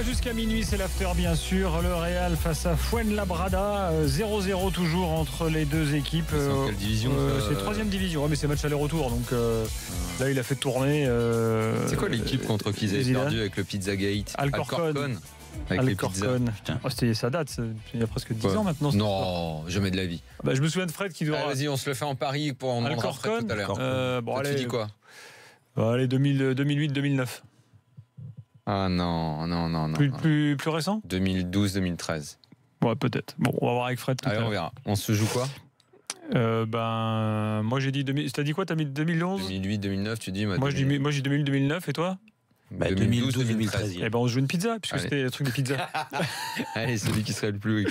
jusqu'à minuit, c'est l'after bien sûr. Le Real face à Fuenlabrada, 0-0 toujours entre les deux équipes. C'est en quelle division C'est 3e division, ouais, mais c'est match aller-retour. Donc là, il a fait tourner. C'est quoi l'équipe contre qui ils avaient perdu avec le Pizzagate? Alcorcon. Avec les pizzas. Ça date, il y a presque 10 ans maintenant. Non, jamais de la vie. Je me souviens de Fred qui doit. Vas-y, on se le fait en Paris pour en demandera Fred tout à l'heure. Allez, tu dis quoi? Allez, 2008-2009. Ah non. Plus récent? 2012-2013. Ouais, peut-être. Bon, on va voir avec Fred tout à l'heure. On verra. On se joue quoi? Moi j'ai dit t'as dit quoi? T'as mis 2011? 2008-2009, tu dis. Moi j'ai dit 2008-2009 et toi? 2012-2013. Eh ben on se joue une pizza puisque c'était le truc des pizzas. Allez, celui qui sera le plus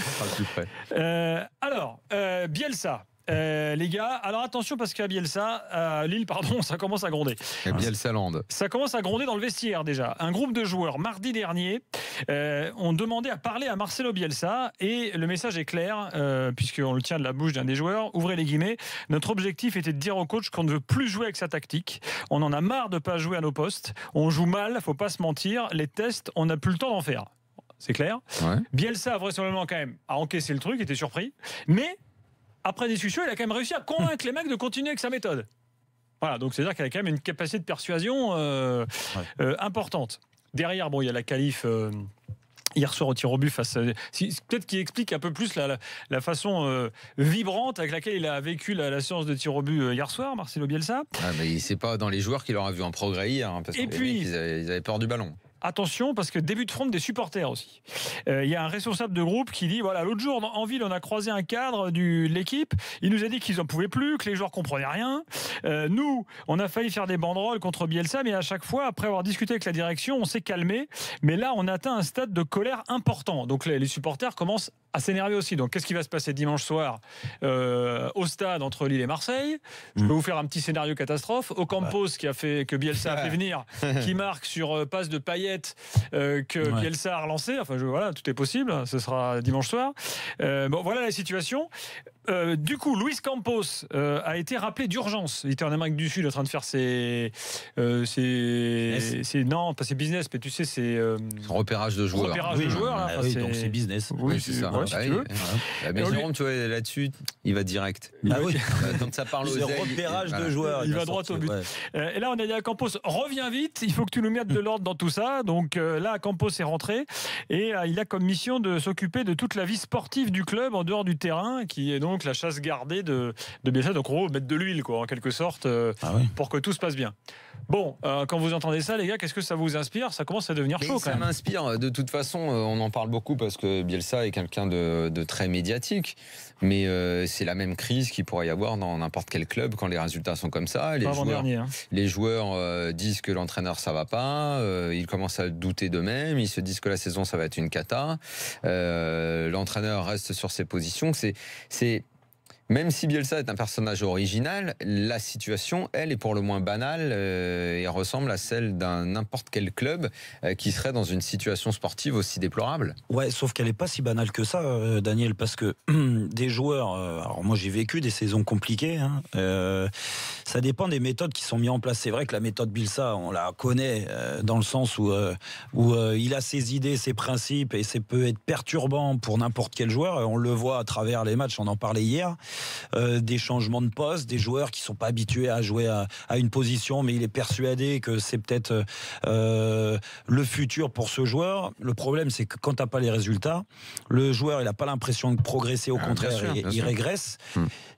près. Alors, Bielsa. Les gars, alors attention parce qu'à Bielsa, à Lille, pardon, ça commence à gronder. Bielsa-land. Ça commence à gronder dans le vestiaire déjà. Un groupe de joueurs, mardi dernier, ont demandé à parler à Marcelo Bielsa et le message est clair, puisqu'on le tient de la bouche d'un des joueurs. Ouvrez les guillemets. Notre objectif était de dire au coach qu'on ne veut plus jouer avec sa tactique. On en a marre de ne pas jouer à nos postes. On joue mal, faut pas se mentir. Les tests, on n'a plus le temps d'en faire. C'est clair. Ouais. Bielsa, vraisemblablement, quand même, a encaissé le truc, était surpris. Mais après discussion, il a quand même réussi à convaincre les mecs de continuer avec sa méthode. Voilà, donc c'est-à-dire qu'il a quand même une capacité de persuasion importante. Derrière, il y a la qualif hier soir au tir au but face à... Peut-être qu'il explique un peu plus la façon vibrante avec laquelle il a vécu la séance de tir au but hier soir, Marcelo Bielsa. Mais c'est pas dans les joueurs qu'il aura vu un progrès hier, parce que ils avaient peur du ballon. Attention, parce que début de front des supporters aussi. Il y a un responsable de groupe qui dit, voilà, l'autre jour en ville, on a croisé un cadre de l'équipe. Il nous a dit qu'ils n'en pouvaient plus, que les joueurs comprenaient rien. Nous, on a failli faire des banderoles contre Bielsa, mais à chaque fois, après avoir discuté avec la direction, on s'est calmé. Mais là, on atteint un stade de colère important. Donc les supporters commencent à s'énerver aussi. Donc qu'est-ce qui va se passer dimanche soir au stade entre Lille et Marseille? Je peux vous faire un petit scénario catastrophe. Ocampos, que Bielsa a fait venir, qui marque sur passe de Payet, que Bielsa a relancé. Enfin, voilà, tout est possible. Ce sera dimanche soir. Voilà la situation. Du coup, Luis Campos a été rappelé d'urgence. Il était en Amérique du Sud en train de faire ses business, mais tu sais, c'est repérage de joueurs. Donc c'est business. Oui, c'est ça. Si tu veux. Mais Jérôme, tu vois, là-dessus, il va direct. Quand ça parle aux repérage de joueurs. Il va droit au but. Et là, on a dit à Campos, reviens vite, il faut que tu nous mettes de l'ordre dans tout ça. Donc là, Campos est rentré et il a comme mission de s'occuper de toute la vie sportive du club en dehors du terrain, qui est donc la chasse gardée de Bielsa. Donc, en gros, mettre de l'huile, quoi, en quelque sorte, pour que tout se passe bien. Bon, quand vous entendez ça, les gars, qu'est-ce que ça vous inspire? Ça commence à devenir chaud, quand même. Ça m'inspire. De toute façon, on en parle beaucoup parce que Bielsa est quelqu'un de très médiatique. Mais c'est la même crise qu'il pourrait y avoir dans n'importe quel club quand les résultats sont comme ça. Les joueurs disent que l'entraîneur, ça va pas. Ils commencent à douter d'eux-mêmes. Ils se disent que la saison, ça va être une cata. L'entraîneur reste sur ses positions. Même si Bielsa est un personnage original, la situation, elle, est pour le moins banale et ressemble à celle d'un n'importe quel club qui serait dans une situation sportive aussi déplorable. Ouais, sauf qu'elle n'est pas si banale que ça, Daniel, parce que des joueurs... alors moi, j'ai vécu des saisons compliquées. Ça dépend des méthodes qui sont mises en place. C'est vrai que la méthode Bielsa, on la connaît dans le sens où il a ses idées, ses principes, et ça peut être perturbant pour n'importe quel joueur. On le voit à travers les matchs, on en parlait hier. Des changements de poste, des joueurs qui sont pas habitués à jouer à une position, mais il est persuadé que c'est peut-être le futur pour ce joueur. Le problème, c'est que quand t'as pas les résultats, le joueur, il a pas l'impression de progresser, au contraire, il régresse.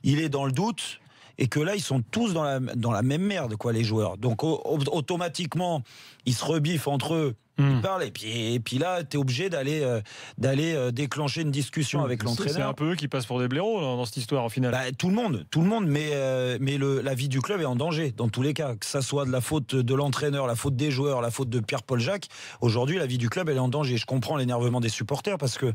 Il est dans le doute. Et que là, ils sont tous dans la même merde, quoi, les joueurs. Donc, automatiquement, ils se rebiffent entre eux. Ils parlent, et puis là, tu es obligé d'aller déclencher une discussion avec l'entraîneur. C'est un peu eux qui passent pour des blaireaux dans cette histoire, au final. Tout le monde, mais la vie du club est en danger, dans tous les cas. Que ça soit de la faute de l'entraîneur, la faute des joueurs, la faute de Pierre-Paul Jacques. Aujourd'hui, la vie du club, elle est en danger. Je comprends l'énervement des supporters, parce que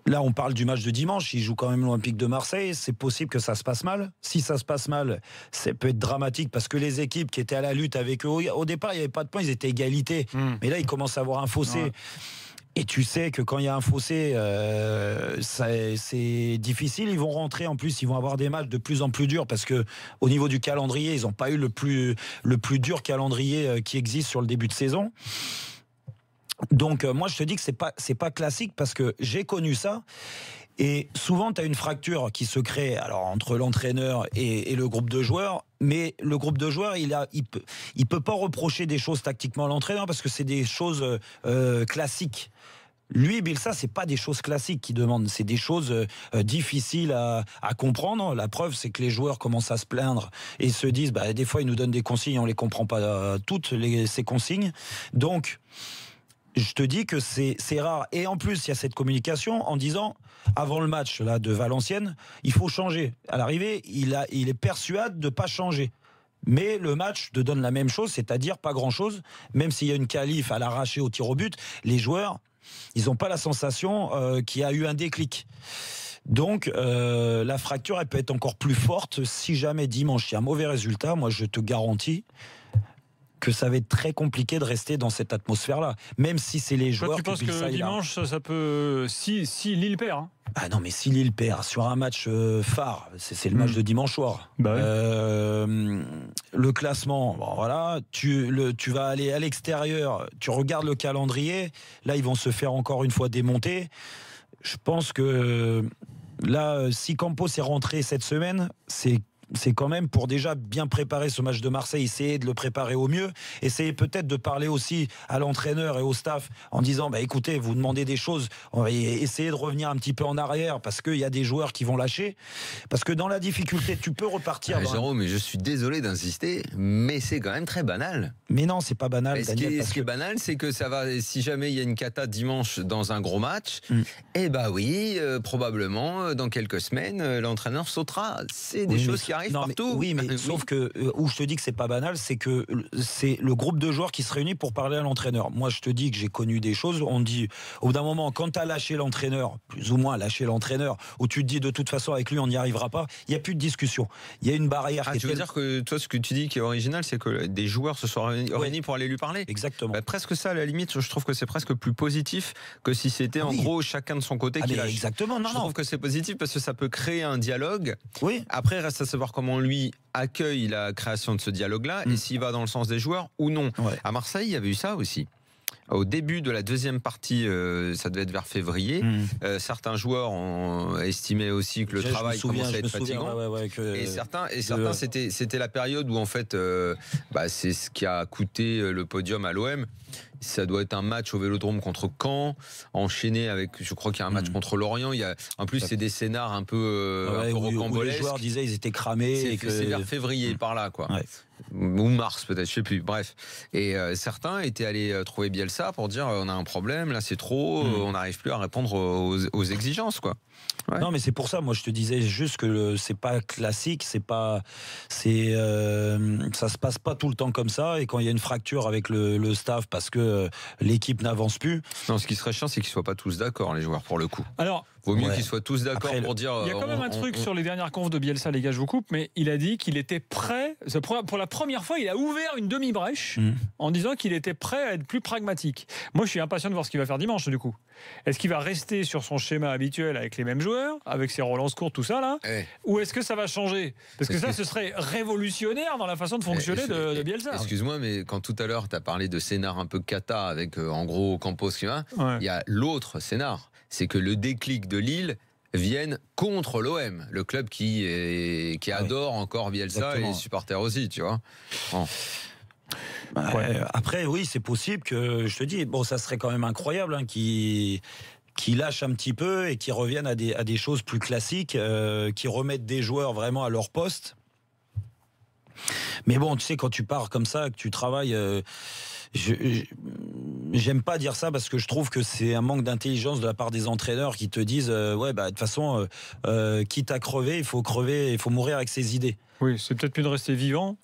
là, on parle du match de dimanche. Il joue quand même l'Olympique de Marseille. C'est possible que ça se passe mal. Si ça se passe mal, ça peut être dramatique, parce que les équipes qui étaient à la lutte avec eux, au départ, il n'y avait pas de points, ils étaient égalité. Mais là, il commence à avoir un fossé. Ouais. Et tu sais que quand il y a un fossé, c'est difficile. Ils vont rentrer, en plus, ils vont avoir des matchs de plus en plus durs, parce que au niveau du calendrier, ils n'ont pas eu le plus dur calendrier qui existe sur le début de saison. Donc moi je te dis que c'est pas classique parce que j'ai connu ça. Et souvent, tu as une fracture qui se crée alors, entre l'entraîneur et le groupe de joueurs. Mais le groupe de joueurs, il peut pas reprocher des choses tactiquement à l'entraîneur parce que c'est des choses classiques. Lui, Bielsa, c'est pas des choses classiques qu'il demande, c'est des choses difficiles à comprendre. La preuve, c'est que les joueurs commencent à se plaindre et se disent, des fois, ils nous donnent des consignes, on les comprend pas toutes ces consignes. Donc, je te dis que c'est rare. Et en plus, il y a cette communication en disant, avant le match là de Valenciennes, il faut changer. À l'arrivée, il est persuadé de ne pas changer. Mais le match te donne la même chose, c'est-à-dire pas grand-chose. Même s'il y a une qualif à l'arraché au tir au but, les joueurs, ils n'ont pas la sensation qu'il y a eu un déclic. Donc la fracture, elle peut être encore plus forte si jamais dimanche il y a un mauvais résultat. Moi, je te garantis que ça va être très compliqué de rester dans cette atmosphère-là, même si c'est les joueurs. Tu penses que dimanche, ça peut... Si Lille perd, hein. Ah non, mais si Lille perd sur un match phare, c'est le match de dimanche soir. Ouais. Le classement, bon, voilà, tu vas aller à l'extérieur, tu regardes le calendrier, là ils vont se faire encore une fois démonter. Je pense que là, si Campos est rentré cette semaine, c'est quand même pour déjà bien préparer ce match de Marseille, essayer de le préparer au mieux, essayer peut-être de parler aussi à l'entraîneur et au staff en disant écoutez, vous demandez des choses, on va essayer de revenir un petit peu en arrière parce qu'il y a des joueurs qui vont lâcher, parce que dans la difficulté tu peux repartir. Jérôme, mais je suis désolé d'insister, mais c'est quand même très banal. Mais non, c'est pas banal, Daniel. Ce qui est banal, c'est que ça va, si jamais il y a une cata dimanche dans un gros match, probablement dans quelques semaines l'entraîneur sautera. C'est des choses qui arrive partout. Mais sauf que où je te dis que c'est pas banal, c'est que c'est le groupe de joueurs qui se réunit pour parler à l'entraîneur. Moi, je te dis que j'ai connu des choses. On dit au bout d'un moment, quand tu as lâché l'entraîneur, plus ou moins lâché l'entraîneur, où tu te dis de toute façon avec lui on n'y arrivera pas, il y a plus de discussion. Il y a une barrière. Tu veux dire que toi, ce que tu dis qui est original, c'est que des joueurs se sont réunis pour aller lui parler. Exactement. Presque ça, à la limite, je trouve que c'est presque plus positif que si c'était en gros chacun de son côté qui lâche. Exactement. Je trouve que c'est positif parce que ça peut créer un dialogue. Oui. Après, reste à savoir comment lui accueille la création de ce dialogue-là et s'il va dans le sens des joueurs ou non. Ouais. À Marseille, il y avait eu ça aussi. Au début de la deuxième partie, ça devait être vers février, certains joueurs ont estimé aussi que le travail commençait à être fatigant. Et certains c'était la période où en fait, c'est ce qui a coûté le podium à l'OM. Ça doit être un match au Vélodrome contre Caen, enchaîné avec, je crois qu'il y a un match contre Lorient. En plus, c'est des scénars un peu rocambolesques. Les joueurs disaient ils étaient cramés. C'est vers février, par là, quoi. Ouais. Ou mars peut-être, je sais plus, bref. Et certains étaient allés trouver Bielsa pour dire on a un problème, là c'est trop, on n'arrive plus à répondre aux exigences, quoi. Ouais. Non, mais c'est pour ça, moi je te disais juste que c'est pas classique, ça se passe pas tout le temps comme ça, et quand il y a une fracture avec le staff parce que l'équipe n'avance plus. Non, ce qui serait chiant, c'est qu'ils soient pas tous d'accord, les joueurs, pour le coup. Alors, vaut mieux qu'ils soient tous d'accord pour dire. Il y a quand même un truc sur les dernières confs de Bielsa, les gars, je vous coupe, mais il a dit qu'il était prêt. Pour la première fois, il a ouvert une demi-brèche en disant qu'il était prêt à être plus pragmatique. Moi, je suis impatient de voir ce qu'il va faire dimanche, du coup. Est-ce qu'il va rester sur son schéma habituel avec les mêmes joueurs, avec ses relances courtes, tout ça, là ou est-ce que ça va changer? Parce que ça, ce serait révolutionnaire dans la façon de fonctionner de Bielsa. Excuse-moi, mais quand tout à l'heure, tu as parlé de scénar un peu cata avec, en gros, Campos qui va, il y a l'autre scénar. C'est que le déclic de Lille vienne contre l'OM, le club qui adore encore Bielsa. Exactement. Et les supporters aussi, tu vois. Après, oui, c'est possible que, je te dis, ça serait quand même incroyable qui lâchent un petit peu et qui reviennent à des choses plus classiques, qui remettent des joueurs vraiment à leur poste. Mais bon, tu sais, quand tu pars comme ça, que tu travailles... j'aime pas dire ça parce que je trouve que c'est un manque d'intelligence de la part des entraîneurs qui te disent de toute façon quitte à crever, il faut mourir avec ses idées. Oui, c'est peut-être mieux de rester vivant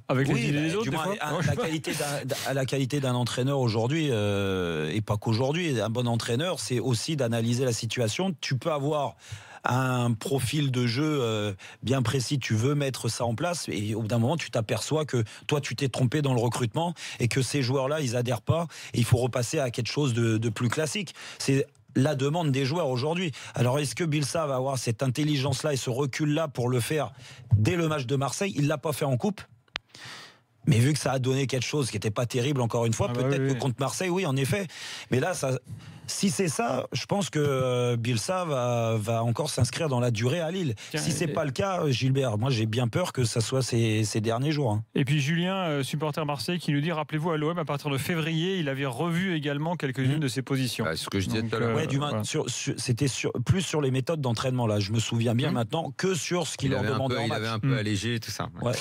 avec les idées des autres. Du moins, la qualité d'un entraîneur aujourd'hui, et pas qu'aujourd'hui, un bon entraîneur, c'est aussi d'analyser la situation. Tu peux avoir un profil de jeu bien précis, tu veux mettre ça en place, et au bout d'un moment tu t'aperçois que toi tu t'es trompé dans le recrutement et que ces joueurs-là ils adhèrent pas, et il faut repasser à quelque chose de plus classique. C'est la demande des joueurs aujourd'hui. Alors est-ce que Bielsa va avoir cette intelligence-là et ce recul-là pour le faire dès le match de Marseille? Il l'a pas fait en coupe. Mais vu que ça a donné quelque chose qui n'était pas terrible, encore une fois, peut-être que contre Marseille, oui, en effet. Mais là, si c'est ça, je pense que Bielsa va encore s'inscrire dans la durée à Lille. Si c'est pas le cas, Gilbert, moi j'ai bien peur que ça soit ces derniers jours. Hein. Et puis Julien, supporter Marseille, qui nous dit, rappelez-vous, à l'OM, à partir de février, il avait revu également quelques-unes de ses positions. C'est ce que je disais tout à l'heure. C'était plus sur les méthodes d'entraînement, là. Je me souviens bien maintenant que sur ce qu'il leur demandait en match. Il avait un peu allégé tout ça. Ouais.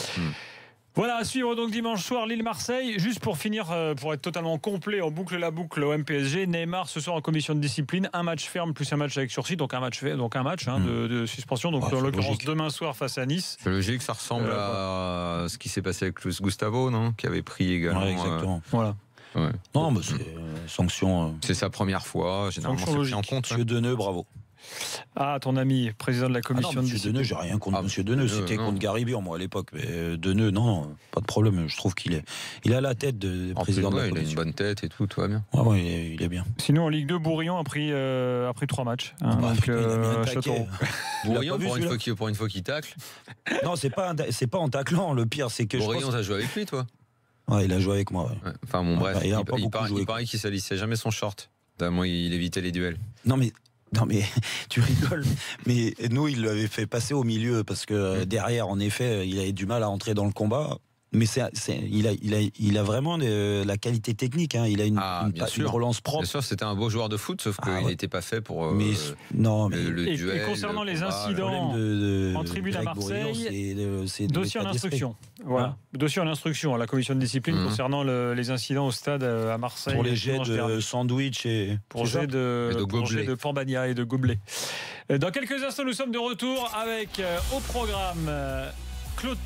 Voilà, à suivre donc dimanche soir Lille-Marseille. Juste pour finir, pour être totalement complet, on boucle la boucle au MPSG. Neymar ce soir en commission de discipline, un match ferme plus un match avec sursis, donc un match de suspension. Donc en l'occurrence demain soir face à Nice. C'est logique, ça ressemble à ce qui s'est passé avec Luis Gustavo, non, qui avait pris également. Ouais, exactement. Voilà. Ouais. Non, mais c'est sanction. C'est sa première fois, généralement c'est pris en compte. Monsieur Deneux, bravo. Ah, ton ami, président de la commission de discipline. Deneux, j'ai rien contre Monsieur Deneux. C'était contre Garibian, moi, à l'époque. Mais Deneux, non, pas de problème. Je trouve qu'il a la tête de président de la commission. Il a une bonne tête et tout va bien. Ouais, il est bien. Sinon, en Ligue 2, Bourillon a pris 3 matchs. Donc, Bourillon, pour une fois qu'il tacle. Non, c'est pas en taclant. Le pire, c'est que Bourillon, t'as joué avec lui, toi? Ouais, il a joué avec moi. Ouais. Enfin, bon, bref, il paraît qu'il salissait jamais son short. Moi, il évitait les duels. Non, mais tu rigoles. Mais nous, il l'avait fait passer au milieu parce que derrière, en effet, il avait du mal à entrer dans le combat. Mais il a vraiment la qualité technique. Hein. Il a une relance propre. Bien sûr, c'était un beau joueur de foot, sauf qu'il n'était pas fait pour le duel. Et concernant les incidents en tribune à Marseille, c'est dossier en instruction. Voilà. Dossier en instruction à la commission de discipline concernant les incidents au stade à Marseille. Pour les jets de sandwich et pour jets de Pambagna et de gobelet. Dans quelques instants, nous sommes de retour avec au programme Claude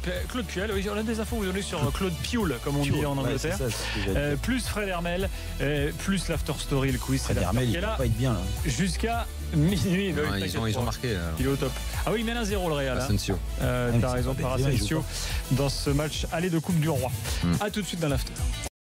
Puel, on a des infos vous donnez sur Claude Pioul, comme on dit en Angleterre. Plus Fred Hermel, plus l'after story, le quiz. Fred Hermel, il va pas être bien là. Jusqu'à minuit. Ils ont marqué. Il est au top. Ah oui, il mène 1-0 le Real. Asensio. T'as raison, par Asensio dans ce match aller de Coupe du Roi. A tout de suite dans l'after.